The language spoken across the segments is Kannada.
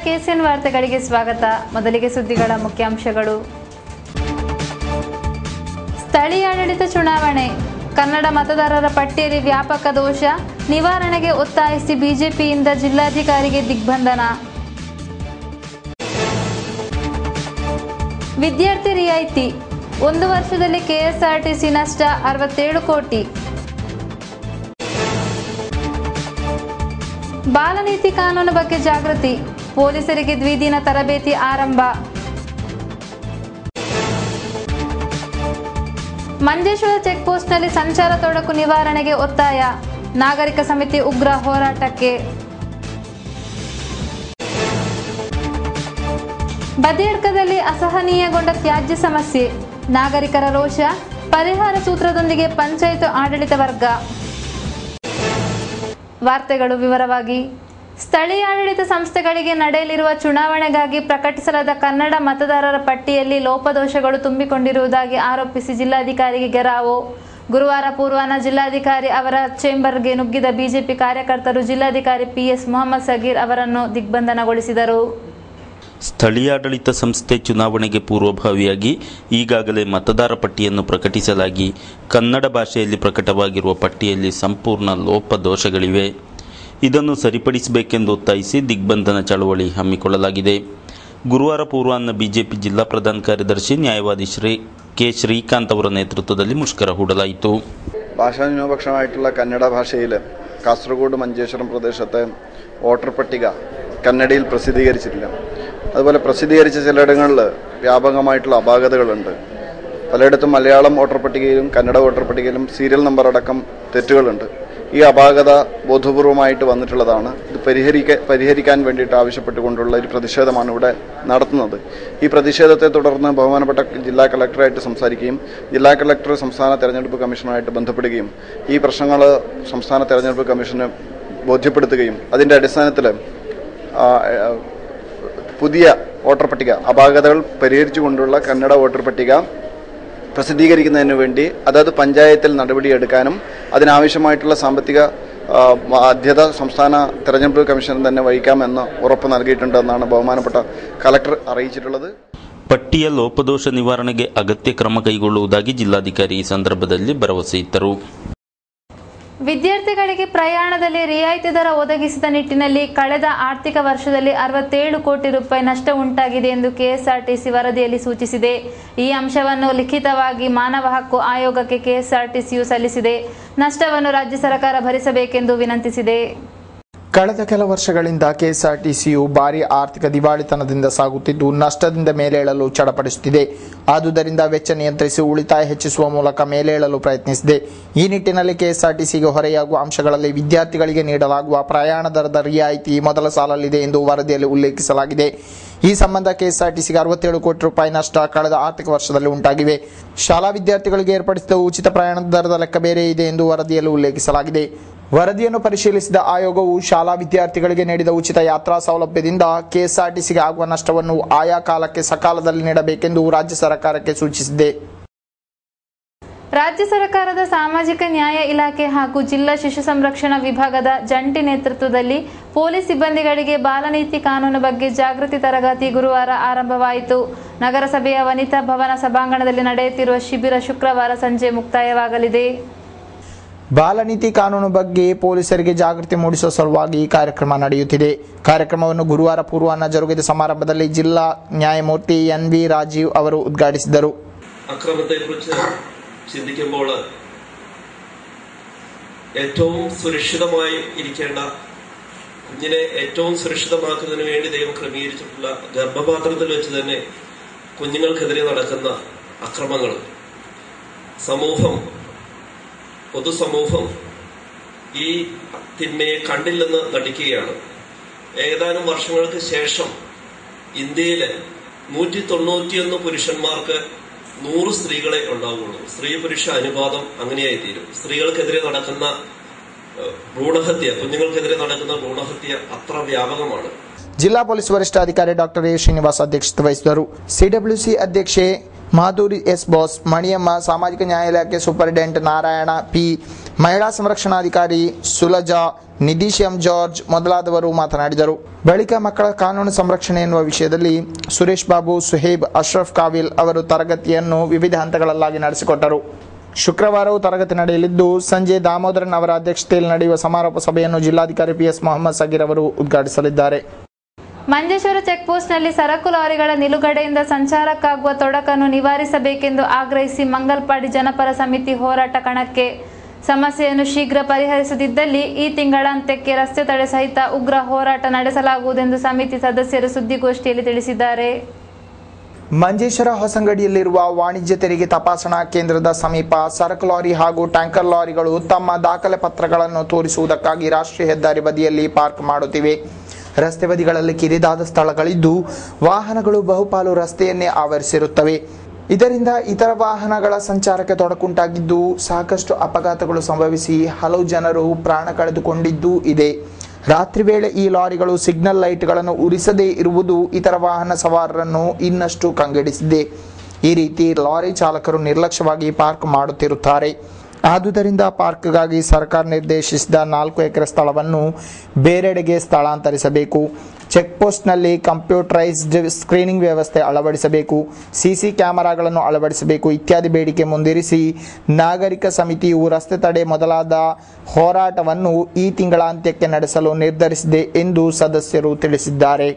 ಕೆಸಿಎನ್ ವಾರ್ತೆಗಳಿಗೆ ಸ್ವಾಗತ. ಮೊದಲಿಗೆ ಸುದ್ದಿಗಳ ಮುಖ್ಯಾಂಶಗಳು. ಸ್ಥಳೀಯ ಆಡಳಿತ ಚುನಾವಣೆ, ಕನ್ನಡ ಮತದಾರರ ಪಟ್ಟಿಯಲ್ಲಿ ವ್ಯಾಪಕ ದೋಷ ನಿವಾರಣೆಗೆ ಒತ್ತಾಯಿಸಿ ಬಿಜೆಪಿಯಿಂದ ಜಿಲ್ಲಾಧಿಕಾರಿಗೆ ದಿಗ್ಬಂಧನ. ವಿದ್ಯಾರ್ಥಿ ರಿಯಾಯಿತಿ, 1 ವರ್ಷದಲ್ಲಿ ಕೆಎಸ್ಆರ್ಟಿಸಿ ನಷ್ಟ 67 ಕೋಟಿ. ಬಾಲನೀತಿ ಕಾನೂನು ಬಗ್ಗೆ ಜಾಗೃತಿ, ಪೊಲೀಸರಿಗೆ ದ್ವಿದಿನ ತರಬೇತಿ ಆರಂಭ. ಮಂಜೇಶ್ವರ ಚೆಕ್ಪೋಸ್ಟ್ನಲ್ಲಿ ಸಂಚಾರ ತೊಡಕು ನಿವಾರಣೆಗೆ ಒತ್ತಾಯ, ನಾಗರಿಕ ಸಮಿತಿ ಉಗ್ರ ಹೋರಾಟಕ್ಕೆ. ಬದಿಯಡ್ಕದಲ್ಲಿ ಅಸಹನೀಯಗೊಂಡ ತ್ಯಾಜ್ಯ ಸಮಸ್ಯೆ, ನಾಗರಿಕರ ರೋಷ, ಪರಿಹಾರ ಸೂತ್ರದೊಂದಿಗೆ ಪಂಚಾಯತ್ ಆಡಳಿತ ವರ್ಗ. ವಾರ್ತೆಗಳು ವಿವರವಾಗಿ. ಸ್ಥಳೀಯ ಆಡಳಿತ ಸಂಸ್ಥೆಗಳಿಗೆ ನಡೆಯಲಿರುವ ಚುನಾವಣೆಗಾಗಿ ಪ್ರಕಟಿಸಲಾದ ಕನ್ನಡ ಮತದಾರರ ಪಟ್ಟಿಯಲ್ಲಿ ಲೋಪದೋಷಗಳು ತುಂಬಿಕೊಂಡಿರುವುದಾಗಿ ಆರೋಪಿಸಿ ಜಿಲ್ಲಾಧಿಕಾರಿಗೆ ಗೆರಾವೋ. ಗುರುವಾರ ಪೂರ್ವಾಹ್ನ ಜಿಲ್ಲಾಧಿಕಾರಿ ಅವರ ಚೇಂಬರ್ಗೆ ನುಗ್ಗಿದ ಬಿಜೆಪಿ ಕಾರ್ಯಕರ್ತರು ಜಿಲ್ಲಾಧಿಕಾರಿ ಪಿಎಸ್ ಮೊಹಮ್ಮದ್ ಸಗೀರ್ ಅವರನ್ನು ದಿಗ್ಬಂಧನಗೊಳಿಸಿದರು. ಸ್ಥಳೀಯಾಡಳಿತ ಸಂಸ್ಥೆ ಚುನಾವಣೆಗೆ ಪೂರ್ವಭಾವಿಯಾಗಿ ಈಗಾಗಲೇ ಮತದಾರ ಪಟ್ಟಿಯನ್ನು ಪ್ರಕಟಿಸಲಾಗಿ ಕನ್ನಡ ಭಾಷೆಯಲ್ಲಿ ಪ್ರಕಟವಾಗಿರುವ ಪಟ್ಟಿಯಲ್ಲಿ ಸಂಪೂರ್ಣ ಲೋಪದೋಷಗಳಿವೆ. ಇದನ್ನು ಸರಿಪಡಿಸಬೇಕೆಂದು ಒತ್ತಾಯಿಸಿ ದಿಗ್ಬಂಧನ ಚಳವಳಿ ಹಮ್ಮಿಕೊಳ್ಳಲಾಗಿದೆ. ಗುರುವಾರ ಪೂರ್ವಾಹ್ನ ಬಿಜೆಪಿ ಜಿಲ್ಲಾ ಪ್ರಧಾನ ಕಾರ್ಯದರ್ಶಿ ನ್ಯಾಯವಾದಿ ಕೆ ಶ್ರೀಕಾಂತ್ ಅವರ ನೇತೃತ್ವದಲ್ಲಿ ಮುಷ್ಕರ ಹೂಡಲಾಯಿತು. ഭാഷാ ന്യൂനപക്ഷമായിട്ടുള്ള കന്നഡ ഭാഷയിൽ കാസർഗോഡ് മഞ്ചേശ്വരം പ്രദേശത്തെ വോട്ടർ പട്ടിക കന്നഡയിൽ പ്രസിദ്ധീകരിച്ചിട്ടില്ല. അതുപോലെ പ്രസിദ്ധീകരിച്ച ചിലയിടങ്ങളിൽ വ്യാപകമായിട്ടുള്ള അപാകതകളുണ്ട്. പലയിടത്തും മലയാളം വോട്ടർ പട്ടികയിലും കന്നഡ വോട്ടർ പട്ടികയിലും സീരിയൽ നമ്പർ അടക്കം തെറ്റുകളുണ്ട്. ഈ അപാകത ബോധപൂർവമായിട്ട് വന്നിട്ടുള്ളതാണ്. ഇത് പരിഹരിക്കാൻ വേണ്ടിയിട്ട് ആവശ്യപ്പെട്ടുകൊണ്ടുള്ള ഒരു പ്രതിഷേധമാണ് ഇവിടെ നടത്തുന്നത്. ഈ പ്രതിഷേധത്തെ തുടർന്ന് ബഹുമാനപ്പെട്ട ജില്ലാ കളക്ടറായിട്ട് സംസാരിക്കുകയും ജില്ലാ കളക്ടർ സംസ്ഥാന തെരഞ്ഞെടുപ്പ് കമ്മീഷനുമായിട്ട് ബന്ധപ്പെടുകയും ഈ പ്രശ്നങ്ങൾ സംസ്ഥാന തെരഞ്ഞെടുപ്പ് കമ്മീഷന് ബോധ്യപ്പെടുത്തുകയും അതിൻ്റെ അടിസ്ഥാനത്തിൽ പുതിയ വോട്ടർ പട്ടിക അപാകതകൾ പരിഹരിച്ചുകൊണ്ടുള്ള കന്നഡ വോട്ടർ പട്ടിക പ്രസിദ്ധീകരിക്കുന്നതിന് വേണ്ടി അതാത് പഞ്ചായത്തിൽ നടപടിയെടുക്കാനും അതിനാവശ്യമായിട്ടുള്ള സാമ്പത്തിക ബാധ്യത സംസ്ഥാന തെരഞ്ഞെടുപ്പ് കമ്മീഷൻ തന്നെ വഹിക്കാമെന്ന് ഉറപ്പ് നൽകിയിട്ടുണ്ടെന്നാണ് ബഹുമാനപ്പെട്ട കളക്ടർ അറിയിച്ചിട്ടുള്ളത്. ಪಟ್ಟಿಯ ಲೋಪದೋಷ ನಿವಾರಣೆಗೆ ಅಗತ್ಯ ಕ್ರಮ ಕೈಗೊಳ್ಳುವುದಾಗಿ ಜಿಲ್ಲಾಧಿಕಾರಿ ಈ ಸಂದರ್ಭದಲ್ಲಿ ಭರವಸೆ ಇತ್ತರು. ವಿದ್ಯಾರ್ಥಿಗಳಿಗೆ ಪ್ರಯಾಣದಲ್ಲಿ ರಿಯಾಯಿತಿ ದರ ಒದಗಿಸಿದ ನಿಟ್ಟಿನಲ್ಲಿ ಕಳೆದ ಆರ್ಥಿಕ ವರ್ಷದಲ್ಲಿ 67 ಕೋಟಿ ರೂಪಾಯಿ ನಷ್ಟ ಉಂಟಾಗಿದೆ ಎಂದು ಕೆಎಸ್ಆರ್ಟಿಸಿ ವರದಿಯಲ್ಲಿ ಸೂಚಿಸಿದೆ. ಈ ಅಂಶವನ್ನು ಲಿಖಿತವಾಗಿ ಮಾನವ ಹಕ್ಕು ಆಯೋಗಕ್ಕೆ ಕೆಎಸ್ಆರ್ಟಿಸಿಯು ಸಲ್ಲಿಸಿದೆ. ನಷ್ಟವನ್ನು ರಾಜ್ಯ ಸರ್ಕಾರ ಭರಿಸಬೇಕೆಂದು ವಿನಂತಿಸಿದೆ. ಕಳೆದ ಕೆಲ ವರ್ಷಗಳಿಂದ ಕೆಎಸ್ಆರ್ಟಿಸಿಯು ಭಾರಿ ಆರ್ಥಿಕ ದಿವಾಳಿತನದಿಂದ ಸಾಗುತ್ತಿದ್ದು ನಷ್ಟದಿಂದ ಮೇಲೇಳಲು ಚಡಪಡಿಸುತ್ತಿದೆ. ಆದುದರಿಂದ ವೆಚ್ಚ ನಿಯಂತ್ರಿಸಿ ಉಳಿತಾಯ ಹೆಚ್ಚಿಸುವ ಮೂಲಕ ಮೇಲೇಳಲು ಪ್ರಯತ್ನಿಸಿದೆ. ಈ ನಿಟ್ಟಿನಲ್ಲಿ ಕೆಎಸ್ಆರ್ಟಿಸಿಗೆ ಹೊರೆಯಾಗುವ ಅಂಶಗಳಲ್ಲಿ ವಿದ್ಯಾರ್ಥಿಗಳಿಗೆ ನೀಡಲಾಗುವ ಪ್ರಯಾಣ ದರದ ರಿಯಾಯಿತಿ ಮೊದಲ ಸಾಲಲ್ಲಿದೆ ಎಂದು ವರದಿಯಲ್ಲಿ ಉಲ್ಲೇಖಿಸಲಾಗಿದೆ. ಈ ಸಂಬಂಧ ಕೆಎಸ್ಆರ್ಟಿಸಿಗೆ 67 ಕೋಟಿ ರೂಪಾಯಿ ನಷ್ಟ ಕಳೆದ ಆರ್ಥಿಕ ವರ್ಷದಲ್ಲಿ ಉಂಟಾಗಿವೆ. ಶಾಲಾ ವಿದ್ಯಾರ್ಥಿಗಳಿಗೆ ಏರ್ಪಡಿಸಿದ ಉಚಿತ ಪ್ರಯಾಣದ ದರದ ಲೆಕ್ಕ ಬೇರೆ ಇದೆ ಎಂದು ವರದಿಯಲ್ಲಿ ಉಲ್ಲೇಖಿಸಲಾಗಿದೆ. ವರದಿಯನ್ನು ಪರಿಶೀಲಿಸಿದ ಆಯೋಗವು ಶಾಲಾ ವಿದ್ಯಾರ್ಥಿಗಳಿಗೆ ನೀಡಿದ ಉಚಿತ ಯಾತ್ರಾ ಸೌಲಭ್ಯದಿಂದ ಕೆಎಸ್ಆರ್ಟಿಸಿಗೆ ಆಗುವ ನಷ್ಟವನ್ನು ಆಯಾ ಕಾಲಕ್ಕೆ ಸಕಾಲದಲ್ಲಿ ನೀಡಬೇಕೆಂದು ರಾಜ್ಯ ಸರ್ಕಾರಕ್ಕೆ ಸೂಚಿಸಿದೆ. ರಾಜ್ಯ ಸರ್ಕಾರದ ಸಾಮಾಜಿಕ ನ್ಯಾಯ ಇಲಾಖೆ ಹಾಗೂ ಜಿಲ್ಲಾ ಶಿಶು ಸಂರಕ್ಷಣಾ ವಿಭಾಗದ ಜಂಟಿ ನೇತೃತ್ವದಲ್ಲಿ ಪೊಲೀಸ್ ಸಿಬ್ಬಂದಿಗಳಿಗೆ ಬಾಲನೀತಿ ಕಾನೂನು ಬಗ್ಗೆ ಜಾಗೃತಿ ತರಗತಿ ಗುರುವಾರ ಆರಂಭವಾಯಿತು. ನಗರಸಭೆಯ ವನಿತಾ ಭವನ ಸಭಾಂಗಣದಲ್ಲಿ ನಡೆಯುತ್ತಿರುವ ಶಿಬಿರ ಶುಕ್ರವಾರ ಸಂಜೆ ಮುಕ್ತಾಯವಾಗಲಿದೆ. ಬಾಲನೀತಿ ಕಾನೂನು ಬಗ್ಗೆ ಪೊಲೀಸರಿಗೆ ಜಾಗೃತಿ ಮೂಡಿಸುವ ಸಲುವಾಗಿ ಈ ಕಾರ್ಯಕ್ರಮ ನಡೆಯುತ್ತಿದೆ. ಕಾರ್ಯಕ್ರಮವನ್ನು ಗುರುವಾರ ಪೂರ್ವಾಹ್ನ ಜರುಗಿದ ಸಮಾರಂಭದಲ್ಲಿ ಜಿಲ್ಲಾ ನ್ಯಾಯಮೂರ್ತಿ ಎನ್.ವಿ. ರಾಜೀವ್ ಅವರು ಉದ್ಘಾಟಿಸಿದರು. അക്രമത്തെക്കുറിച്ച് ചിന്തിക്കുമ്പോൾ ഏറ്റവും സുരക്ഷിതമായി ഇരിക്കേണ്ട കുഞ്ഞിനെ ഏറ്റവും സുരക്ഷിതമാക്കുന്നതിന് വേണ്ടി ദൈവം ക്രമീകരിച്ചിട്ടുള്ള ഗർഭപാത്രത്തിൽ വെച്ച് തന്നെ കുഞ്ഞുങ്ങൾക്കെതിരെ നടക്കുന്ന അക്രമങ്ങൾ പൊതുസമൂഹം ഈ തിന്മയെ കണ്ടില്ലെന്ന് നടിക്കുകയാണ്. ഏതാനും വർഷങ്ങൾക്ക് ശേഷം ഇന്ത്യയിലെ 191 പുരുഷന്മാർക്ക് 100 സ്ത്രീകളെ ഉണ്ടാവുകയുള്ളൂ. സ്ത്രീ പുരുഷ അനുപാതം അങ്ങനെയായി തീരും. സ്ത്രീകൾക്കെതിരെ നടക്കുന്ന ഭ്രൂണഹത്യ, കുഞ്ഞുങ്ങൾക്കെതിരെ നടക്കുന്ന ഭ്രൂണഹത്യ അത്ര വ്യാപകമാണ്. ಜಿಲ್ಲಾ ಪೊಲೀಸ್ ವರಿಷ್ಠಾಧಿಕಾರಿ ಡಾಕ್ಟರ್ ಎ ಶ್ರೀನಿವಾಸ್ ಅಧ್ಯಕ್ಷತೆ ವಹಿಸಿದರು. ಸಿಡಬ್ಲ್ಯೂಸಿ ಅಧ್ಯಕ್ಷೆ ಮಾಧುರಿ ಎಸ್ ಬಾಸ್, ಮಣಿಯಮ್ಮ, ಸಾಮಾಜಿಕ ನ್ಯಾಯ ಇಲಾಖೆ ಸೂಪರಿಂಟೆಂಡೆಂಟ್ ನಾರಾಯಣ ಪಿ, ಮಹಿಳಾ ಸಂರಕ್ಷಣಾಧಿಕಾರಿ ಸುಲಜಾ, ನಿಧೀಶ್ ಎಂ ಜಾರ್ಜ್ ಮೊದಲಾದವರು ಮಾತನಾಡಿದರು. ಬಳಿಕ ಮಕ್ಕಳ ಕಾನೂನು ಸಂರಕ್ಷಣೆ ಎನ್ನುವ ವಿಷಯದಲ್ಲಿ ಸುರೇಶ್ ಬಾಬು, ಸುಹೇಬ್, ಅಶ್ರಫ್ ಕಾವಿಲ್ ಅವರು ತರಗತಿಯನ್ನು ವಿವಿಧ ಹಂತಗಳಲ್ಲಾಗಿ ನಡೆಸಿಕೊಟ್ಟರು. ಶುಕ್ರವಾರವೂ ತರಗತಿ ನಡೆಯಲಿದ್ದು, ಸಂಜೆ ದಾಮೋದರನ್ ಅವರ ಅಧ್ಯಕ್ಷತೆಯಲ್ಲಿ ನಡೆಯುವ ಸಮಾರೋಪ ಸಭೆಯನ್ನು ಜಿಲ್ಲಾಧಿಕಾರಿ PS ಮೊಹಮ್ಮದ್ ಸಗೀರ್ ಅವರು ಉದ್ಘಾಟಿಸಲಿದ್ದಾರೆ. ಮಂಜೇಶ್ವರ ಚೆಕ್ಪೋಸ್ಟ್ನಲ್ಲಿ ಸರಕು ಲಾರಿಗಳ ನಿಲುಗಡೆಯಿಂದ ಸಂಚಾರಕ್ಕಾಗುವ ತೊಡಕನ್ನು ನಿವಾರಿಸಬೇಕೆಂದು ಆಗ್ರಹಿಸಿ ಮಂಗಲ್ಪಾಡಿ ಜನಪರ ಸಮಿತಿ ಹೋರಾಟ ಕಣಕ್ಕೆ. ಸಮಸ್ಯೆಯನ್ನು ಶೀಘ್ರ ಪರಿಹರಿಸದಿದ್ದಲ್ಲಿ ಈ ತಿಂಗಳಾಂತ್ಯಕ್ಕೆ ರಸ್ತೆ ತಡೆ ಸಹಿತ ಉಗ್ರ ಹೋರಾಟ ನಡೆಸಲಾಗುವುದೆಂದು ಸಮಿತಿ ಸದಸ್ಯರು ಸುದ್ದಿಗೋಷ್ಠಿಯಲ್ಲಿ ತಿಳಿಸಿದ್ದಾರೆ. ಮಂಜೇಶ್ವರ ಹೊಸಂಗಡಿಯಲ್ಲಿರುವ ವಾಣಿಜ್ಯ ತೆರಿಗೆ ತಪಾಸಣಾ ಕೇಂದ್ರದ ಸಮೀಪ ಸರಕು ಲಾರಿ ಹಾಗೂ ಟ್ಯಾಂಕರ್ ಲಾರಿಗಳು ತಮ್ಮ ದಾಖಲೆ ಪತ್ರಗಳನ್ನು ತೋರಿಸುವುದಕ್ಕಾಗಿ ರಾಷ್ಟ್ರೀಯ ಹೆದ್ದಾರಿ ಬದಿಯಲ್ಲಿ ಪಾರ್ಕ್ ಮಾಡುತ್ತಿವೆ. ರಸ್ತೆ ಬದಿಗಳಲ್ಲಿ ಕಿರಿದಾದ ಸ್ಥಳಗಳಿದ್ದು ವಾಹನಗಳು ಬಹುಪಾಲು ರಸ್ತೆಯನ್ನೇ ಆವರಿಸಿರುತ್ತವೆ. ಇದರಿಂದ ಇತರ ವಾಹನಗಳ ಸಂಚಾರಕ್ಕೆ ತೊಡಕುಂಟಾಗಿದ್ದು ಸಾಕಷ್ಟು ಅಪಘಾತಗಳು ಸಂಭವಿಸಿ ಹಲವು ಜನರು ಪ್ರಾಣ ಕಳೆದುಕೊಂಡಿದ್ದೂ ಇದೆ. ರಾತ್ರಿ ವೇಳೆ ಈ ಲಾರಿಗಳು ಸಿಗ್ನಲ್ ಲೈಟ್ಗಳನ್ನು ಉರಿಸದೇ ಇರುವುದು ಇತರ ವಾಹನ ಸವಾರರನ್ನು ಇನ್ನಷ್ಟು ಕಂಗೆಡಿಸಿದೆ. ಈ ರೀತಿ ಲಾರಿ ಚಾಲಕರು ನಿರ್ಲಕ್ಷ್ಯವಾಗಿ ಪಾರ್ಕ್ ಮಾಡುತ್ತಿರುತ್ತಾರೆ. ಆದುದರಿಂದ ಪಾರ್ಕ್ಗಾಗಿ ಸರ್ಕಾರ ನಿರ್ದೇಶಿಸಿದ 4 ಎಕರೆ ಸ್ಥಳವನ್ನು ಬೇರೆಡೆಗೆ ಸ್ಥಳಾಂತರಿಸಬೇಕು. ಚೆಕ್ಪೋಸ್ಟ್ನಲ್ಲಿ ಕಂಪ್ಯೂಟರೈಸ್ಡ್ ಸ್ಕ್ರೀನಿಂಗ್ ವ್ಯವಸ್ಥೆ ಅಳವಡಿಸಬೇಕು, ಸಿಸಿ ಕ್ಯಾಮೆರಾಗಳನ್ನು ಅಳವಡಿಸಬೇಕು ಇತ್ಯಾದಿ ಬೇಡಿಕೆ ಮುಂದಿರಿಸಿ ನಾಗರಿಕ ಸಮಿತಿಯು ರಸ್ತೆ ತಡೆ ಮೊದಲಾದ ಹೋರಾಟವನ್ನು ಈ ತಿಂಗಳಾಂತ್ಯಕ್ಕೆ ನಡೆಸಲು ನಿರ್ಧರಿಸಿದೆ ಎಂದು സദസ്യರು ತಿಳಿಸಿದ್ದಾರೆ.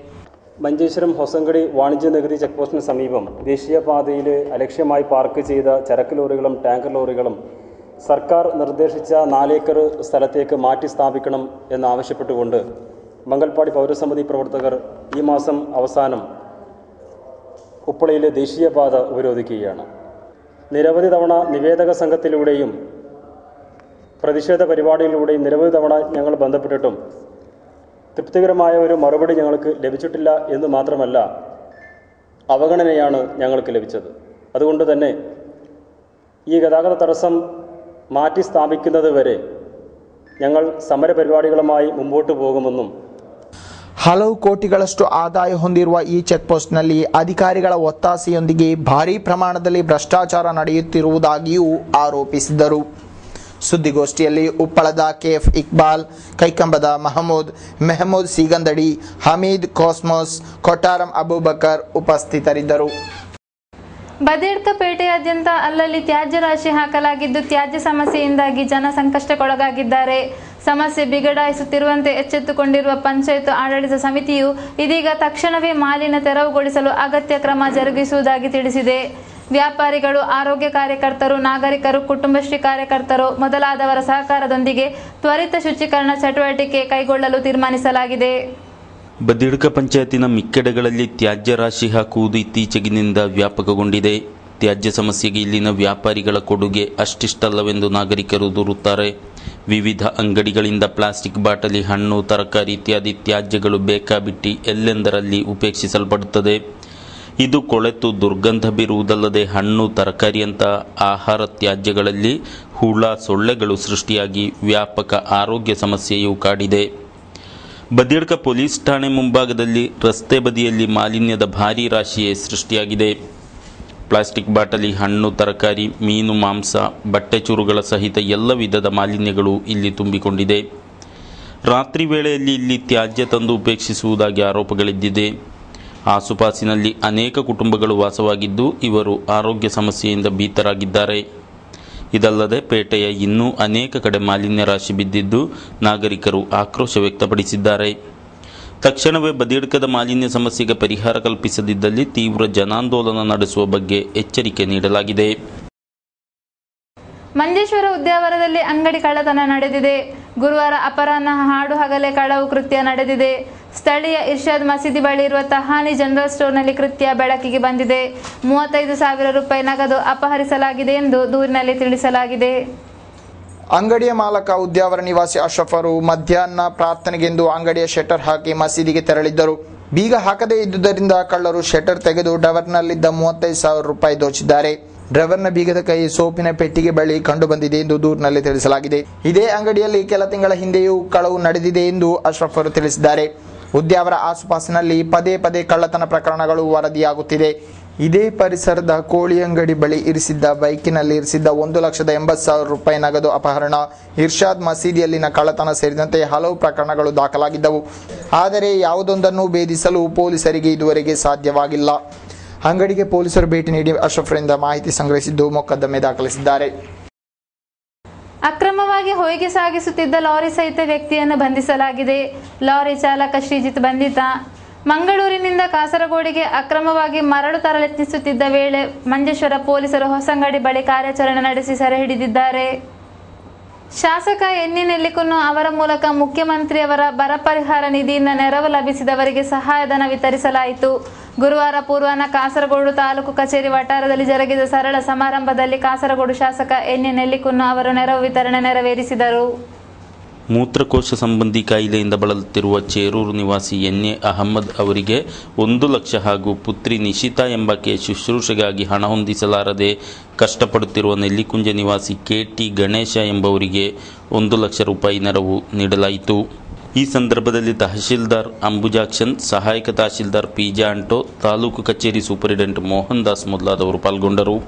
മഞ്ചേശ്വരം ഹൊസങ്കടി വാണിജ്യ നികുതി ചെക്ക്പോസ്റ്റിന് സമീപം ദേശീയപാതയിൽ അലക്ഷ്യമായി പാർക്ക് ചെയ്ത ചരക്ക് ലോറികളും ടാങ്കർ ലോറികളും സർക്കാർ നിർദ്ദേശിച്ച 4 ഏക്കർ സ്ഥലത്തേക്ക് മാറ്റി സ്ഥാപിക്കണം എന്നാവശ്യപ്പെട്ടുകൊണ്ട് മംഗൽപാടി പൗരസമിതി പ്രവർത്തകർ ഈ മാസം അവസാനം ഉപ്പളയിലെ ദേശീയപാത ഉപരോധിക്കുകയാണ്. നിരവധി തവണ നിവേദക സംഘത്തിലൂടെയും പ്രതിഷേധ പരിപാടികളിലൂടെയും നിരവധി തവണ ഞങ്ങൾ ബന്ധപ്പെട്ടിട്ടും തൃപ്തികരമായ ഒരു മറുപടി ഞങ്ങൾക്ക് ലഭിച്ചിട്ടില്ല എന്ന് മാത്രമല്ല, അവഗണനയാണ് ഞങ്ങൾക്ക് ലഭിച്ചത്. അതുകൊണ്ട് തന്നെ ഈ ഗതാഗത തടസ്സം മാറ്റി സ്ഥാപിക്കുന്നത് വരെ ഞങ്ങൾ സമരപരിപാടികളുമായി മുമ്പോട്ട് പോകുമെന്നും ಹಲವು ಕೋಟಿಗಳಷ್ಟು ಆದಾಯ ಹೊಂದಿರುವ ಈ ಚೆಕ್ಪೋಸ್ಟ್ನಲ್ಲಿ ಅಧಿಕಾರಿಗಳ ಒತ್ತಾಸೆಯೊಂದಿಗೆ ಭಾರೀ ಪ್ರಮಾಣದಲ್ಲಿ ಭ್ರಷ್ಟಾಚಾರ ನಡೆಯುತ್ತಿರುವುದಾಗಿಯೂ ಆರೋಪಿಸಿದರು. ಸುದ್ದಿಗೋಷ್ಠಿಯಲ್ಲಿ ಉಪ್ಪಳದ KF ಇಕ್ಬಾಲ್, ಕೈಕಂಬದ ಮೆಹಮೂದ್ ಸೀಗಂದಡಿ, ಹಮೀದ್ ಕಾಸ್ಮೋಸ್, ಕೊಟ್ಟಾರಂ ಅಬೂಬಕರ್ ಉಪಸ್ಥಿತರಿದ್ದರು. ಬದಿಯಡ್ಕ ಪೇಟೆಯಾದ್ಯಂತ ಅಲ್ಲಲ್ಲಿ ತ್ಯಾಜ್ಯ ರಾಶಿ ಹಾಕಲಾಗಿದ್ದು ತ್ಯಾಜ್ಯ ಸಮಸ್ಯೆಯಿಂದಾಗಿ ಜನ ಸಂಕಷ್ಟಕ್ಕೊಳಗಾಗಿದ್ದಾರೆ. ಸಮಸ್ಯೆ ಬಿಗಡಾಯಿಸುತ್ತಿರುವಂತೆ ಎಚ್ಚೆತ್ತುಕೊಂಡಿರುವ ಪಂಚಾಯತ್ ಆಡಳಿತ ಸಮಿತಿಯು ಇದೀಗ ತಕ್ಷಣವೇ ಮಾಲಿನ್ಯ ತೆರವುಗೊಳಿಸಲು ಅಗತ್ಯ ಕ್ರಮ ಜರುಗಿಸುವುದಾಗಿ ತಿಳಿಸಿದೆ. ವ್ಯಾಪಾರಿಗಳು, ಆರೋಗ್ಯ ಕಾರ್ಯಕರ್ತರು, ನಾಗರಿಕರು, ಕುಟುಂಬಶ್ರೀ ಕಾರ್ಯಕರ್ತರು ಮೊದಲಾದವರ ಸಹಕಾರದೊಂದಿಗೆ ತ್ವರಿತ ಶುಚೀಕರಣ ಚಟುವಟಿಕೆ ಕೈಗೊಳ್ಳಲು ತೀರ್ಮಾನಿಸಲಾಗಿದೆ. ಬದಿಯಡ್ಕ ಪಂಚಾಯತಿನ ಮಿಕ್ಕೆಡೆಗಳಲ್ಲಿ ತ್ಯಾಜ್ಯ ರಾಶಿ ಹಾಕುವುದು ಇತ್ತೀಚೆಗಿನಿಂದ ವ್ಯಾಪಕಗೊಂಡಿದೆ. ತ್ಯಾಜ್ಯ ಸಮಸ್ಯೆಗೆ ಇಲ್ಲಿನ ವ್ಯಾಪಾರಿಗಳ ಕೊಡುಗೆ ಅಷ್ಟಿಷ್ಟಲ್ಲವೆಂದು ನಾಗರಿಕರು ದೂರುತ್ತಾರೆ. ವಿವಿಧ ಅಂಗಡಿಗಳಿಂದ ಪ್ಲಾಸ್ಟಿಕ್ ಬಾಟಲಿ, ಹಣ್ಣು, ತರಕಾರಿ ಇತ್ಯಾದಿ ತ್ಯಾಜ್ಯಗಳು ಬೇಕಾಬಿಟ್ಟಿ ಎಲ್ಲೆಂದರಲ್ಲಿ ಉಪೇಕ್ಷಿಸಲ್ಪಡುತ್ತದೆ. ಇದು ಕೊಳೆತು ದುರ್ಗಂಧ ಬೀರುವುದಲ್ಲದೆ ಹಣ್ಣು, ತರಕಾರಿಯಂಥ ಆಹಾರ ತ್ಯಾಜ್ಯಗಳಲ್ಲಿ ಹುಳ, ಸೊಳ್ಳೆಗಳು ಸೃಷ್ಟಿಯಾಗಿ ವ್ಯಾಪಕ ಆರೋಗ್ಯ ಸಮಸ್ಯೆಯೂ ಕಾಡಿದೆ. ಬದಿಯಡ್ಕ ಪೊಲೀಸ್ ಠಾಣೆ ಮುಂಭಾಗದಲ್ಲಿ ರಸ್ತೆ ಬದಿಯಲ್ಲಿ ಮಾಲಿನ್ಯದ ಭಾರೀ ರಾಶಿಯೇ ಸೃಷ್ಟಿಯಾಗಿದೆ. ಪ್ಲಾಸ್ಟಿಕ್ ಬಾಟಲಿ, ಹಣ್ಣು, ತರಕಾರಿ, ಮೀನು, ಮಾಂಸ, ಬಟ್ಟೆ ಚೂರುಗಳ ಸಹಿತ ಎಲ್ಲ ವಿಧದ ಮಾಲಿನ್ಯಗಳು ಇಲ್ಲಿ ತುಂಬಿಕೊಂಡಿದೆ. ರಾತ್ರಿ ವೇಳೆಯಲ್ಲಿ ಇಲ್ಲಿ ತ್ಯಾಜ್ಯ ತಂದು ಉಪೇಕ್ಷಿಸುವುದಾಗಿ ಆರೋಪಗಳಿದ್ದಿದೆ. ಆಸುಪಾಸಿನಲ್ಲಿ ಅನೇಕ ಕುಟುಂಬಗಳು ವಾಸವಾಗಿದ್ದು ಇವರು ಆರೋಗ್ಯ ಸಮಸ್ಯೆಯಿಂದ ಭೀತರಾಗಿದ್ದಾರೆ. ಇದಲ್ಲದೆ ಪೇಟೆಯ ಇನ್ನೂ ಅನೇಕ ಕಡೆ ಮಾಲಿನ್ಯ ರಾಶಿ ಬಿದ್ದಿದ್ದು ನಾಗರಿಕರು ಆಕ್ರೋಶ ವ್ಯಕ್ತಪಡಿಸಿದ್ದಾರೆ. ತಕ್ಷಣವೇ ಬದಿಯಡ್ಕದ ಮಾಲಿನ್ಯ ಸಮಸ್ಯೆಗೆ ಪರಿಹಾರ ಕಲ್ಪಿಸದಿದ್ದಲ್ಲಿ ತೀವ್ರ ಜನಾಂದೋಲನ ನಡೆಸುವ ಬಗ್ಗೆ ಎಚ್ಚರಿಕೆ ನೀಡಲಾಗಿದೆ. ಮಂಜೇಶ್ವರ ಉದ್ಯಾವರದಲ್ಲಿ ಅಂಗಡಿ ಕಳ್ಳತನ ನಡೆದಿದೆ. ಗುರುವಾರ ಅಪರಾಹ್ನ ಹಾಡು ಹಗಲೇ ಕಳವು ಕೃತ್ಯ ನಡೆದಿದೆ. ಸ್ಥಳೀಯ ಇರ್ಷಾದ್ ಮಸೀದಿ ಬಳಿ ಇರುವ ತಹಾನಿ ಜನರಲ್ ಸ್ಟೋರ್ನಲ್ಲಿ ಕೃತ್ಯ ಬೆಳಕಿಗೆ ಬಂದಿದೆ. 35,000 ರೂಪಾಯಿ ನಗದು ಅಪಹರಿಸಲಾಗಿದೆ ಎಂದು ದೂರಿನಲ್ಲಿ ತಿಳಿಸಲಾಗಿದೆ. ಅಂಗಡಿಯ ಮಾಲಕ ಉದ್ಯಾವರ ನಿವಾಸಿ ಅಶ್ರಫ್ ಅವರು ಮಧ್ಯಾಹ್ನ ಪ್ರಾರ್ಥನೆಗೆಂದು ಅಂಗಡಿಯ ಶಟರ್ ಹಾಕಿ ಮಸೀದಿಗೆ ತೆರಳಿದ್ದರು. ಬೀಗ ಹಾಕದೇ ಇದ್ದುದರಿಂದ ಕಳ್ಳರು ಶಟರ್ ತೆಗೆದು ಡ್ರೈವರ್ನಲ್ಲಿದ್ದ 35,000 ರೂಪಾಯಿ ದೋಚಿದ್ದಾರೆ. ಡ್ರೈವರ್ನ ಬೀಗದ ಕೈ ಸೋಪಿನ ಪೆಟ್ಟಿಗೆ ಬಳಿ ಕಂಡು ಬಂದಿದೆ ಎಂದು ದೂರಿನಲ್ಲಿ ತಿಳಿಸಲಾಗಿದೆ. ಇದೇ ಅಂಗಡಿಯಲ್ಲಿ ಕೆಲ ತಿಂಗಳ ಹಿಂದೆಯೂ ಕಳವು ನಡೆದಿದೆ ಎಂದು ಅಶ್ರಫ್ ಅವರು ತಿಳಿಸಿದ್ದಾರೆ. ಉದ್ಯಾವರ ಆಸುಪಾಸಿನಲ್ಲಿ ಪದೇ ಪದೇ ಕಳ್ಳತನ ಪ್ರಕರಣಗಳು ವರದಿಯಾಗುತ್ತಿದೆ. ಇದೇ ಪರಿಸರದ ಕೋಳಿ ಅಂಗಡಿ ಬಳಿ ಇರಿಸಿದ್ದ ಬೈಕಿನಲ್ಲಿ ಇರಿಸಿದ್ದ 1,80,000 ರೂಪಾಯಿ ನಗದು ಅಪಹರಣ, ಇರ್ಷಾದ್ ಮಸೀದಿಯಲ್ಲಿನ ಕಳ್ಳತನ ಸೇರಿದಂತೆ ಹಲವು ಪ್ರಕರಣಗಳು ದಾಖಲಾಗಿದ್ದವು. ಆದರೆ ಯಾವುದೊಂದನ್ನು ಭೇದಿಸಲು ಪೊಲೀಸರಿಗೆ ಇದುವರೆಗೆ ಸಾಧ್ಯವಾಗಿಲ್ಲ. ಅಂಗಡಿಗೆ ಪೊಲೀಸರು ಭೇಟಿ ನೀಡಿ ಅಶ್ರಫ್ರಿಂದ ಮಾಹಿತಿ ಸಂಗ್ರಹಿಸಿದ್ದು ಮೊಕದ್ದಮೆ ದಾಖಲಿಸಿದ್ದಾರೆ. ಅಕ್ರಮವಾಗಿ ಹೊಯ್ಗೆ ಸಾಗಿಸುತ್ತಿದ್ದ ಲಾರಿ ಸಹಿತ ವ್ಯಕ್ತಿಯನ್ನು ಬಂಧಿಸಲಾಗಿದೆ. ಲಾರಿ ಚಾಲಕ ಶ್ರೀಜಿತ್ ಬಂಧಿತ. ಮಂಗಳೂರಿನಿಂದ ಕಾಸರಗೋಡಿಗೆ ಅಕ್ರಮವಾಗಿ ಮರಳು ತರಲೆತ್ತಿಸುತ್ತಿದ್ದ ವೇಳೆ ಮಂಜೇಶ್ವರ ಪೊಲೀಸರು ಹೊಸಂಗಡಿ ಬಳಿ ಕಾರ್ಯಾಚರಣೆ ನಡೆಸಿ ಸೆರೆ ಹಿಡಿದಿದ್ದಾರೆ. ಶಾಸಕ ಎನ್ ನೆಲ್ಲಿಕುನ್ನು ಅವರ ಮೂಲಕ ಮುಖ್ಯಮಂತ್ರಿಯವರ ಬರ ಪರಿಹಾರ ನಿಧಿಯಿಂದ ನೆರವು ಲಭಿಸಿದವರಿಗೆ ಸಹಾಯಧನ ವಿತರಿಸಲಾಯಿತು. ಗುರುವಾರ ಪೂರ್ವಾಹ್ನ ಕಾಸರಗೋಡು ತಾಲೂಕು ಕಚೇರಿ ವಠಾರದಲ್ಲಿ ಜರುಗಿದ ಸರಳ ಸಮಾರಂಭದಲ್ಲಿ ಕಾಸರಗೋಡು ಶಾಸಕ ಎನ್ ನೆಲ್ಲಿಕುನ್ನು ಅವರು ನೆರವು ವಿತರಣೆ ನೆರವೇರಿಸಿದರು. ಮೂತ್ರಕೋಶ ಸಂಬಂಧಿ ಕಾಯಿಲೆಯಿಂದ ಬಳಲುತ್ತಿರುವ ಚೇರೂರು ನಿವಾಸಿ ಎನ್.ಎ. ಅಹಮ್ಮದ್ ಅವರಿಗೆ 1 ಲಕ್ಷ ಹಾಗೂ ಪುತ್ರಿ ನಿಶಿತಾ ಎಂಬಾಕೆ ಶುಶ್ರೂಷೆಗಾಗಿ ಹಣ ಹೊಂದಿಸಲಾರದೆ ಕಷ್ಟಪಡುತ್ತಿರುವ ನೆಲ್ಲಿಕುಂಜ ನಿವಾಸಿ ಕೆ.ಟಿ. ಗಣೇಶ ಎಂಬವರಿಗೆ 1 ಲಕ್ಷ ರೂಪಾಯಿ ನೆರವು ನೀಡಲಾಯಿತು. ಈ ಸಂದರ್ಭದಲ್ಲಿ ತಹಶೀಲ್ದಾರ್ ಅಂಬುಜಾಕ್ಷನ್, ಸಹಾಯಕ ತಹಶೀಲ್ದಾರ್ ಪಿ.ಜೆ. ಆಂಟೋ, ತಾಲೂಕು ಕಚೇರಿ ಸೂಪರಿಂಟೆಂಡೆಂಟ್ ಮೋಹನ್ ದಾಸ್ ಮೊದಲಾದವರು ಪಾಲ್ಗೊಂಡರು.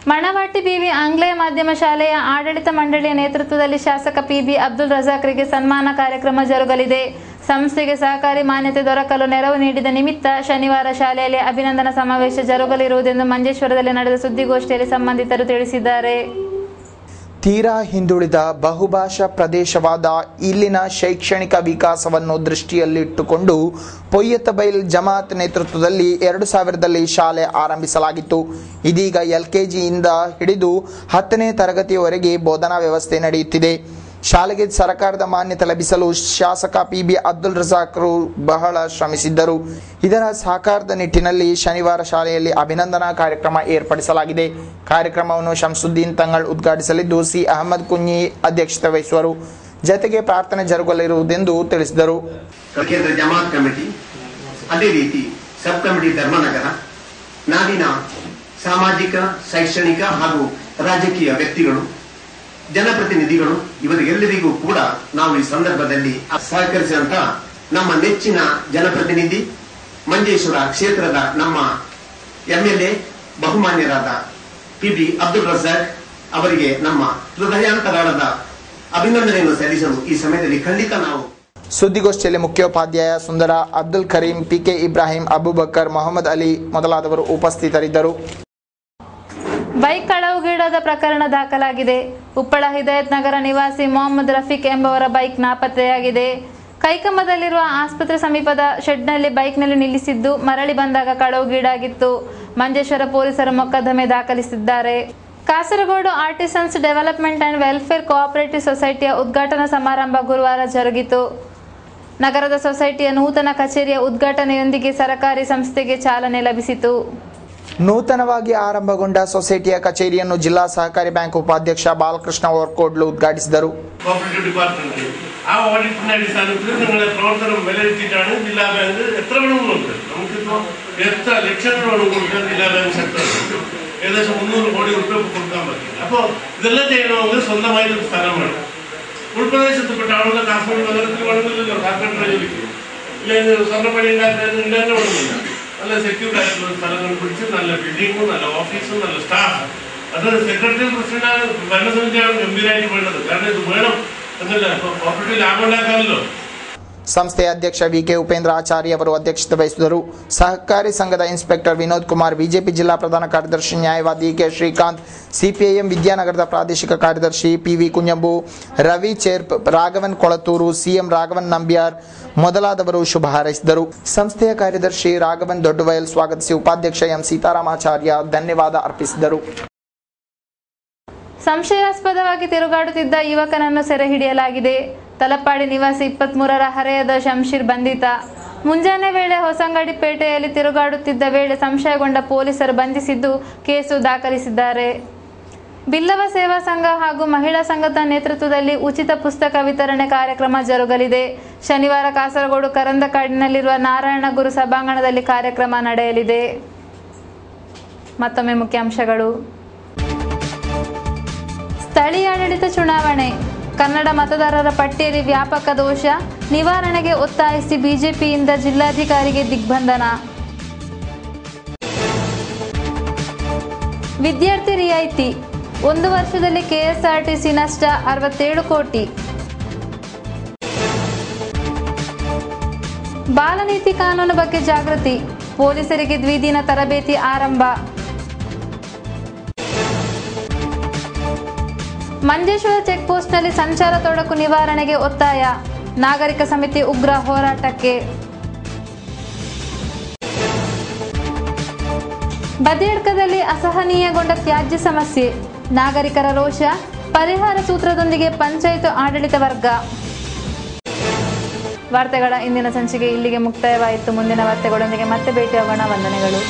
ಮಣವಾಟಿ ಬಿವಿ ಆಂಗ್ಲೇಯ ಮಾಧ್ಯಮ ಶಾಲೆಯ ಆಡಳಿತ ಮಂಡಳಿಯ ನೇತೃತ್ವದಲ್ಲಿ ಶಾಸಕ ಪಿ.ಬಿ. ಅಬ್ದುಲ್ ರಜಾಕ್ರಿಗೆ ಸನ್ಮಾನ ಕಾರ್ಯಕ್ರಮ ಜರುಗಲಿದೆ. ಸಂಸ್ಥೆಗೆ ಸಹಕಾರಿ ಮಾನ್ಯತೆ ದೊರಕಲು ನೆರವು ನೀಡಿದ ನಿಮಿತ್ತ ಶನಿವಾರ ಶಾಲೆಯಲ್ಲಿ ಅಭಿನಂದನಾ ಸಮಾವೇಶ ಜರುಗಲಿರುವುದೆಂದು ಮಂಜೇಶ್ವರದಲ್ಲಿ ನಡೆದ ಸುದ್ದಿಗೋಷ್ಠಿಯಲ್ಲಿ ಸಂಬಂಧಿತರು ತಿಳಿಸಿದ್ದಾರೆ. ತೀರಾ ಹಿಂದುಳಿದ ಬಹುಭಾಷಾ ಪ್ರದೇಶವಾದ ಇಲ್ಲಿನ ಶೈಕ್ಷಣಿಕ ವಿಕಾಸವನ್ನು ದೃಷ್ಟಿಯಲ್ಲಿಟ್ಟುಕೊಂಡು ಪೊಯ್ಯತ್ತಬೈಲ್ ಜಮಾತ್ ನೇತೃತ್ವದಲ್ಲಿ 2000ರಲ್ಲಿ ಶಾಲೆ ಆರಂಭಿಸಲಾಗಿತ್ತು. ಇದೀಗ LKGಯಿಂದ ಹಿಡಿದು 10ನೇ ತರಗತಿಯವರೆಗೆ ಬೋಧನಾ ವ್ಯವಸ್ಥೆ ನಡೆಯುತ್ತಿದೆ. ಶಾಲೆಗೆ ಸರ್ಕಾರದ ಮಾನ್ಯತೆ ಲಭಿಸಲು ಶಾಸಕ ಪಿ.ಬಿ. ಅಬ್ದುಲ್ ರಜಾಕ್ರು ಬಹಳ ಶ್ರಮಿಸಿದ್ದರು. ಇದರ ಸಹಕಾರದ ನಿಟ್ಟಿನಲ್ಲಿ ಶನಿವಾರ ಶಾಲೆಯಲ್ಲಿ ಅಭಿನಂದನಾ ಕಾರ್ಯಕ್ರಮ ಏರ್ಪಡಿಸಲಾಗಿದೆ. ಕಾರ್ಯಕ್ರಮವನ್ನು ಶಂಸುದ್ದೀನ್ ತಂಗಳ್ ಉದ್ಘಾಟಿಸಲಿದ್ದು ಸಿ. ಅಹಮದ್ ಕುಂಞಿ ಅಧ್ಯಕ್ಷತೆ ವಹಿಸುವರು. ಜತೆಗೆ ಪ್ರಾರ್ಥನೆ ಜರುಗಲಿರುವುದೆಂದು ತಿಳಿಸಿದರು. ಕೇಂದ್ರ ಜಮಾತ್ ಕಮಿಟಿ, ಅದೇ ರೀತಿ ಸಬ್ ಕಮಿಟಿ ಧರ್ಮನಗರ, ನಾಡಿನ ಸಾಮಾಜಿಕ, ಶೈಕ್ಷಣಿಕ ಹಾಗೂ ರಾಜಕೀಯ ವ್ಯಕ್ತಿಗಳು, ಜನಪ್ರತಿನಿಧಿಗಳು, ಇವರಿಗೆಲ್ಲರಿಗೂ ಕೂಡ ನಾವು ಈ ಸಂದರ್ಭದಲ್ಲಿ ಸಹಕರಿಸಿದಂತ ನಮ್ಮ ನೆಚ್ಚಿನ ಜನಪ್ರತಿನಿಧಿ, ಮಂಜೇಶ್ವರ ಕ್ಷೇತ್ರದ ನಮ್ಮ MLA ಬಹುಮಾನ್ಯರಾದ ಪಿ.ಬಿ. ಅಬ್ದುಲ್ ರಜಾಕ್ ಅವರಿಗೆ ನಮ್ಮ ಹೃದಯಾಂತರಾಳದ ಅಭಿನಂದನೆಯನ್ನು ಸಲ್ಲಿಸಲು ಈ ಸಮಯದಲ್ಲಿ ಖಂಡಿತ ನಾವು. ಸುದ್ದಿಗೋಷ್ಠಿಯಲ್ಲಿ ಮುಖ್ಯೋಪಾಧ್ಯಾಯ ಸುಂದರ, ಅಬ್ದುಲ್ ಕರೀಂ, PK ಇಬ್ರಾಹಿಂ, ಅಬೂಬಕರ್, ಮೊಹಮ್ಮದ್ ಅಲಿ ಮೊದಲಾದವರು ಉಪಸ್ಥಿತರಿದ್ದರು. ಬೈಕ್ ಕಳವುಗೀಡಾದ ಪ್ರಕರಣ ದಾಖಲಾಗಿದೆ. ಉಪ್ಪಳ ಹಿದಾಯತ್ ನಗರ ನಿವಾಸಿ ಮೊಹಮ್ಮದ್ ರಫೀಕ್ ಎಂಬವರ ಬೈಕ್ ನಾಪತ್ತೆಯಾಗಿದೆ. ಕೈಕಮ್ಮದಲ್ಲಿರುವ ಆಸ್ಪತ್ರೆ ಸಮೀಪದ ಶೆಡ್ನಲ್ಲಿ ಬೈಕ್ನಲ್ಲಿ ನಿಲ್ಲಿಸಿದ್ದು ಮರಳಿ ಬಂದಾಗ ಕಳವುಗೀಡಾಗಿತ್ತು. ಮಂಜೇಶ್ವರ ಪೊಲೀಸರು ಮೊಕದ್ದಮೆ ದಾಖಲಿಸಿದ್ದಾರೆ. Kasaragod artisans development and welfare cooperative ಸೊಸೈಟಿಯ ಉದ್ಘಾಟನಾ ಸಮಾರಂಭ ಗುರುವಾರ ಜರುಗಿತು. ನಗರದ ಸೊಸೈಟಿಯ ನೂತನ ಕಚೇರಿಯ ಉದ್ಘಾಟನೆಯೊಂದಿಗೆ ಸರಕಾರಿ ಸಂಸ್ಥೆಗೆ ಚಾಲನೆ ಲಭಿಸಿತು. ನೂತನವಾಗಿ ಆರಂಭಗೊಂಡ ಸೊಸೈಟಿಯ ಕಚೇರಿಯನ್ನು ಜಿಲ್ಲಾ ಸಹಕಾರಿ ಬ್ಯಾಂಕ್ ಉಪಾಧ್ಯಕ್ಷ ಬಾಲಕೃಷ್ಣ ಓರ್ಕೋಡ್ಲು ഉദ്ഘാಟಿಸಿದರು. കോപ്പറേറ്റീവ് ഡിപ്പാർട്ട്മെന്റ് ആ ഓഡിറ്റിന്റെ അടിസ്ഥാനത്തിൽ നിങ്ങളുടെ പ്രവർത്തനം വിലയിരുത്തിയിട്ടാണ് ജില്ലാ ബാങ്ക് എത്ര വേണമെന്നുണ്ട്. നമുക്കിപ്പോൾ എത്ര ലക്ഷങ്ങൾ വേണം കൊടുക്കാൻ ജില്ലാ ബാങ്ക് സെക്ടർ ഏകദേശം 300 കോടി രൂപ കൊടുക്കാൻ പറ്റും. അപ്പോൾ ഇതെല്ലാം ചെയ്യണമെങ്കിൽ സ്വന്തമായിട്ടൊരു സ്ഥലം വേണം. ഉൾപ്രദേശത്തിൽപ്പെട്ട ആളുകൾ കാസർഗോഡ് നഗരത്തിൽ വേണമെന്നില്ലല്ലോ കാർപ്പൻറ്റർ ജോലിക്ക്, ഇല്ലെങ്കിൽ സ്വർണ്ണപ്പണി ഉണ്ടാക്കാൻ തന്നെ വേണമെന്നില്ല. നല്ല സെക്യൂർഡ് ആയിട്ടുള്ള സ്ഥലങ്ങൾ പിടിച്ച് നല്ല ബിൽഡിങ്ങും നല്ല ഓഫീസും നല്ല സ്റ്റാഫ്, അത് സെക്രട്ടറി പ്രസിഡന്റാണ് ഭരണസമിതിയാണ് ഗംഭീരമായിട്ട് വേണ്ടത്. കാരണം ഇത് വേണം എന്നല്ല, ഇപ്പോൾ കോർപ്പറേറ്റ് ലാഭം ഉണ്ടാക്കാമല്ലോ. ಸಂಸ್ಥೆಯ ಅಧ್ಯಕ್ಷ ವಿ.ಕೆ. ಉಪೇಂದ್ರ ಆಚಾರ್ಯ ಅವರು ಅಧ್ಯಕ್ಷತೆ ವಹಿಸಿದರು. ಸಹಕಾರಿ ಸಂಘದ ಇನ್ಸ್ಪೆಕ್ಟರ್ ವಿನೋದ್ ಕುಮಾರ್, ಬಿಜೆಪಿ ಜಿಲ್ಲಾ ಪ್ರಧಾನ ಕಾರ್ಯದರ್ಶಿ ನ್ಯಾಯವಾದಿ ಕೆ. ಶ್ರೀಕಾಂತ್, ಸಿಪಿಐಎಂ ವಿದ್ಯಾನಗರದ ಪ್ರಾದೇಶಿಕ ಕಾರ್ಯದರ್ಶಿ ಪಿ.ವಿ. ಕುಂಜಂಬು, ರವಿ ಚೇರ್ಪ್, ರಾಘವನ್ ಕೊಳತೂರು, ಸಿಎಂ ರಾಘವನ್ ನಂಬ್ಯಾರ್ ಮೊದಲಾದವರು ಶುಭ ಹಾರೈಸಿದರು. ಸಂಸ್ಥೆಯ ಕಾರ್ಯದರ್ಶಿ ರಾಘವನ್ ದೊಡ್ಡವಯಲ್ ಸ್ವಾಗತಿಸಿ ಉಪಾಧ್ಯಕ್ಷ ಎಂ. ಸೀತಾರಾಮಾಚಾರ್ಯ ಧನ್ಯವಾದ ಅರ್ಪಿಸಿದರು. ಸಂಶಯಾಸ್ಪದವಾಗಿ ತಿರುಗಾಡುತ್ತಿದ್ದ ಯುವಕನನ್ನು ಸೆರೆ ಹಿಡಿಯಲಾಗಿದೆ. ತಲಪಾಡಿ ನಿವಾಸಿ 23ರ ಹರೆಯದ ಶಂಶೀರ್ ಬಂಧಿತ. ಮುಂಜಾನೆ ವೇಳೆ ಹೊಸಂಗಡಿ ಪೇಟೆಯಲ್ಲಿ ತಿರುಗಾಡುತ್ತಿದ್ದ ವೇಳೆ ಸಂಶಯಗೊಂಡ ಪೊಲೀಸರು ಬಂಧಿಸಿದ್ದು ಕೇಸು ದಾಖಲಿಸಿದ್ದಾರೆ. ಬಿಲ್ಲವ ಸೇವಾ ಸಂಘ ಹಾಗೂ ಮಹಿಳಾ ಸಂಘದ ನೇತೃತ್ವದಲ್ಲಿ ಉಚಿತ ಪುಸ್ತಕ ವಿತರಣೆ ಕಾರ್ಯಕ್ರಮ ಜರುಗಲಿದೆ. ಶನಿವಾರ ಕಾಸರಗೋಡು ಕರಂದಕಾಡಿನಲ್ಲಿರುವ ನಾರಾಯಣಗುರು ಸಭಾಂಗಣದಲ್ಲಿ ಕಾರ್ಯಕ್ರಮ ನಡೆಯಲಿದೆ. ಮತ್ತೊಮ್ಮೆ ಮುಖ್ಯಾಂಶಗಳು. ಸ್ಥಳೀಯಾಡಳಿತ ಚುನಾವಣೆ, ಕನ್ನಡ ಮತದಾರರ ಪಟ್ಟಿಯಲ್ಲಿ ವ್ಯಾಪಕ ದೋಷ ನಿವಾರಣೆಗೆ ಒತ್ತಾಯಿಸಿ ಬಿಜೆಪಿಯಿಂದ ಜಿಲ್ಲಾಧಿಕಾರಿಗೆ ದಿಗ್ಬಂಧನ. ವಿದ್ಯಾರ್ಥಿ ರಿಯಾಯಿತಿ 1 ವರ್ಷದಲ್ಲಿ ಕೆಎಸ್ಆರ್ಟಿಸಿ ನಷ್ಟ 67 ಕೋಟಿ. ಬಾಲನೀತಿ ಕಾನೂನು ಬಗ್ಗೆ ಜಾಗೃತಿ, ಪೊಲೀಸರಿಗೆ ದ್ವಿದಿನ ತರಬೇತಿ ಆರಂಭ. ಮಂಜೇಶ್ವರ ಚೆಕ್ಪೋಸ್ಟ್ನಲ್ಲಿ ಸಂಚಾರ ತೊಡಕು ನಿವಾರಣೆಗೆ ಒತ್ತಾಯ, ನಾಗರಿಕ ಸಮಿತಿ ಉಗ್ರ ಹೋರಾಟಕ್ಕೆ. ಬದಿಯಡ್ಕದಲ್ಲಿ ಅಸಹನೀಯಗೊಂಡ ತ್ಯಾಜ್ಯ ಸಮಸ್ಯೆ, ನಾಗರಿಕರ ರೋಷ, ಪರಿಹಾರ ಸೂತ್ರದೊಂದಿಗೆ ಪಂಚಾಯತ್ ಆಡಳಿತ ವರ್ಗ. ವಾರ್ತೆಗಳ ಇಂದಿನ ಸಂಚಿಕೆ ಇಲ್ಲಿಗೆ ಮುಕ್ತಾಯವಾಯಿತು. ಮುಂದಿನ ವಾರ್ತೆಗಳೊಂದಿಗೆ ಮತ್ತೆ ಭೇಟಿಯಾಗೋಣ. ವಂದನೆಗಳು.